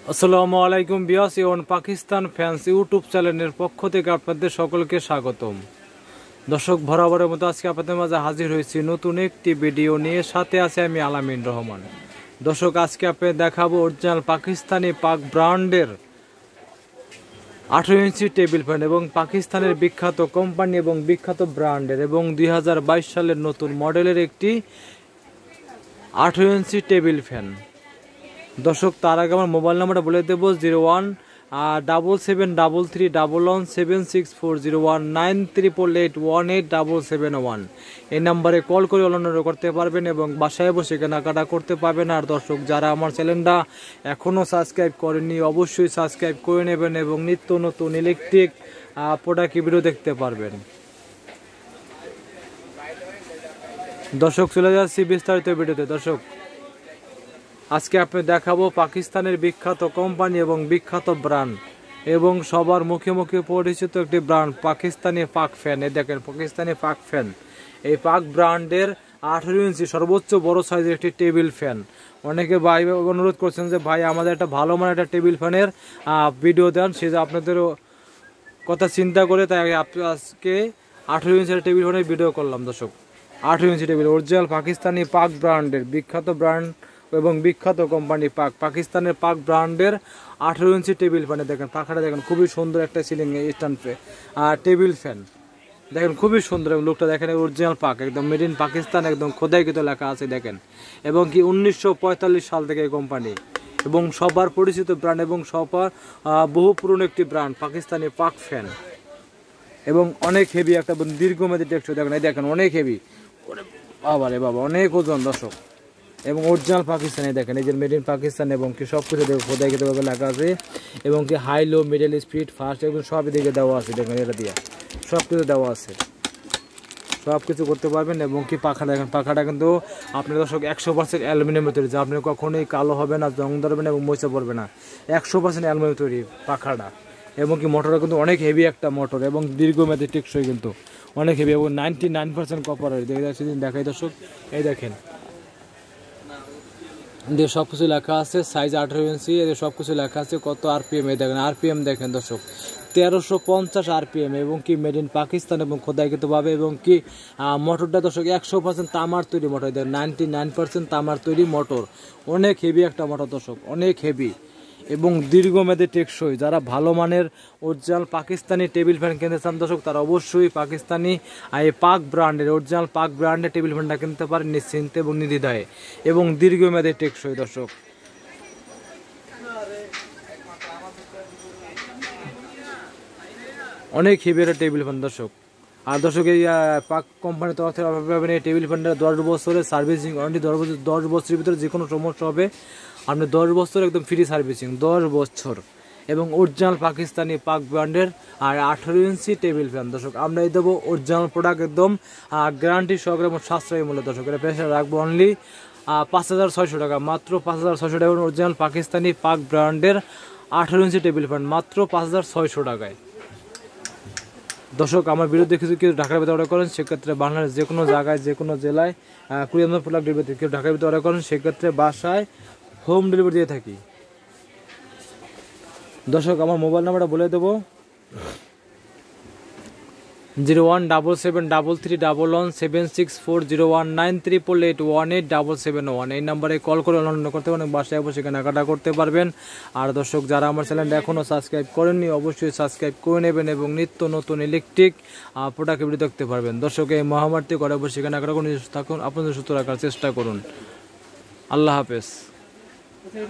আসসালামু আলাইকুম বিয়াস এবং পাকিস্তান ফ্যান্স ইউটিউব চ্যানেলের পক্ষ থেকে আপনাদের সকলকে স্বাগতম। দর্শক, বরাবরের মতো আজকে আপনাদের মাঝে হাজির হয়েছি নতুন একটি ভিডিও নিয়ে। সাথে আছে আমি আলামিন রহমান। দর্শক, আজকে আপনাদের দেখাবো অরিজিনাল পাকিস্তানি পাক ব্র্যান্ডের 18 ইঞ্চি টেবিল ফ্যান এবং পাকিস্তানের বিখ্যাত কোম্পানি এবং বিখ্যাত ব্র্যান্ডের এবং 2022 সালের নতুন মডেলের একটি 18 ইঞ্চি টেবিল ফ্যান। দর্শক, তার আগে আমার মোবাইল নাম্বারটা বলে দেবো 017711764019888818 এই নাম্বারে কল করে অনলাইনে করতে পারবেন এবং বাসায় বসে কেনাকাটা করতে পারবেন। আর দর্শক, যারা আমার চ্যানেলটা এখনও সাবস্ক্রাইব করেননি অবশ্যই সাবস্ক্রাইব করে নেবেন এবং নিত্য নতুন ইলেকট্রিক প্রোডাক্ট ভিডিও দেখতে পারবেন। দর্শক, চলে যাচ্ছি বিস্তারিত ভিডিওতে। দর্শক, আজকে আপনি দেখাবো পাকিস্তানের বিখ্যাত কোম্পানি এবং বিখ্যাত ব্র্যান্ড এবং সবার মুখে মুখে পরিচিত একটি ব্র্যান্ড পাকিস্তানি পাক ফ্যান। এই দেখেন পাকিস্তানি পাক ফ্যান, এই পাক ব্র্যান্ডের 18 ইঞ্চি সর্বোচ্চ বড় সাইজের একটি টেবিল ফ্যান। অনেকে ভাই অনুরোধ করছেন যে ভাই আমাদের একটা ভালো মানের একটা টেবিল ফ্যানের ভিডিও দেন, সে যে আপনাদেরও কথা চিন্তা করে তাই আজকে 18 ইঞ্চের টেবিল ফ্যানের ভিডিও করলাম। দর্শক, 18 ইঞ্চি টেবিল অরিজিনাল পাকিস্তানি পাক ব্র্যান্ডের বিখ্যাত ব্র্যান্ড এবং বিখ্যাত কোম্পানি পাকিস্তানের পাক ব্র্যান্ডের 18 ইঞ্চি টেবিল ফ্যানে দেখেন পাখাটা দেখেন খুবই সুন্দর একটা সিলিং স্ট্যান্ড টেবিল ফ্যান দেখেন খুবই সুন্দর এবং লুকটা দেখেন অরিজিনাল পাক একদম মেড ইন পাকিস্তান একদম খোদাইকৃত লেখা আছে দেখেন। এবং কি 1945 সাল থেকে এই কোম্পানি এবং সবার পরিচিত ব্র্যান্ড এবং সবার বহু পুরনো একটি ব্র্যান্ড পাকিস্তানি পাক ফ্যান এবং অনেক হেভি একটা দীর্ঘমেয়াদী টেকসই দেখেন। এই দেখেন অনেক হেভি, বাবা রে বাবা, অনেক ওজন দর্শক। এবং অরিজিনাল পাকিস্তানি দেখেন এই যে মেড ইন পাকিস্তান এবং কি সব কিছু দেখো খোদাইকৃতভাবে লেখা আছে এবং কি high low middle speed fast এবং সব দিকে দেওয়া আছে দেখেন, এটা দিয়ে সব কিছু দেওয়া আছে, সব কিছু করতে পারবেন। এবং কি পাখাটা দেখেন, পাখাটা কিন্তু আপনার দর্শক 100% অ্যালুমিনিয়ামের তৈরি, যা আপনি কখনোই কালো হবে না, জং ধরবে না এবং ময়চা পড়বে না। 100% অ্যালুমিনিয়াম তৈরি পাখাটা এবং কি মোটরটা কিন্তু অনেক হেভি একটা মোটর এবং দীর্ঘমেয়াদী টেকসই কিন্তু অনেক হেভি এবং 99% কপার সেদিন দেখাই দর্শক। এই দেখেন দিয়ে সব কিছু লেখা আছে, সাইজ 18 ইঞ্চি, এদের সব কিছু লেখা আছে কত আরপিএম। এই দেখেন আরপিএম দেখেন দর্শক 1350 আরপিএম এবং কি মেড ইন পাকিস্তান এবং খোদাইকৃতভাবে এবং কি মোটরটা দর্শক 100% তামার তৈরি মোটর, দেখেন 99% তামার তৈরি মোটর, অনেক হেভি একটা মোটর দর্শক, অনেক হেভি এবং দীর্ঘমেয়াদী টেকসই। যারা ভালো মানের অরিজিনাল পাকিস্তানি টেবিল ফ্যান কিনতে চান দর্শক, তারা অবশ্যই পাকিস্তানি এই পাক ব্র্যান্ডের অরিজিনাল পাক ব্র্যান্ডের টেবিল ফ্যানটা কিনতে পারেন নিশ্চিন্তে এবং নির্দ্বিধায় এবং দীর্ঘমেয়াদী টেকসই দর্শক। অনেক হেভি একটা টেবিল ফ্যান দর্শক। আর দর্শক, এই পাক কোম্পানির তরফ থেকে পাবেন এই টেবিল ফ্যানটা 10 বছরের সার্ভিসিং ওয়ারেন্টি, 10 বছরের ভিতরে যে কোনো সমস্যা হবে আপনি 10 বছর একদম ফ্রি সার্ভিসিং, 10 বছর এবং অরিজিনাল পাকিস্তানি পাক ব্র্যান্ডের আর 18 ইঞ্চি টেবিল ফ্যান দর্শক আমরা এই দেবো অরিজিনাল প্রোডাক্ট একদম গ্যারান্টি সহকারে এবং সাশ্রয়ী মূল্য দর্শক। এটা প্রেশার রাখবো অনলি 5600 টাকা, মাত্র 5600 টাকা অরিজিনাল পাকিস্তানি পাক ব্র্যান্ডের 18 ইঞ্চি টেবিল ফ্যান মাত্র 5600 টাকায়। দর্শক, আমার ভিডিও দেখে কেউ ঢাকার ভিতরে অর্ডার করেন সেক্ষেত্রে বাংলাদেশ যে কোনো জায়গায় যে কোনো জেলায় কুরিয়ার প্রোডাক্ট ডেলিভারি, কেউ ঢাকার ভিতরে অর্ডার করেন সেক্ষেত্রে বাসায় হোম ডেলিভারি দিয়ে থাকি। দর্শক, আমার মোবাইল নাম্বারটা বলে দেবো 0173311764019888818 এই নাম্বারে কল করে অনলাইন করতে পারেন, বাসায় বসে কেনাকাটা করতে পারবেন। আর দর্শক, যারা আমার চ্যানেলটা এখনও সাবস্ক্রাইব করেননি অবশ্যই সাবস্ক্রাইব করে নেবেন এবং নিত্য নতুন ইলেকট্রিক প্রোডাক্ট ভিডিও দেখতে পারবেন। দর্শক, এই মহামারী ঘরে বসে কেনাকাটা করে থাকুন, আপনাদের সুস্থ রাখার চেষ্টা করুন। আল্লাহ হাফেজ।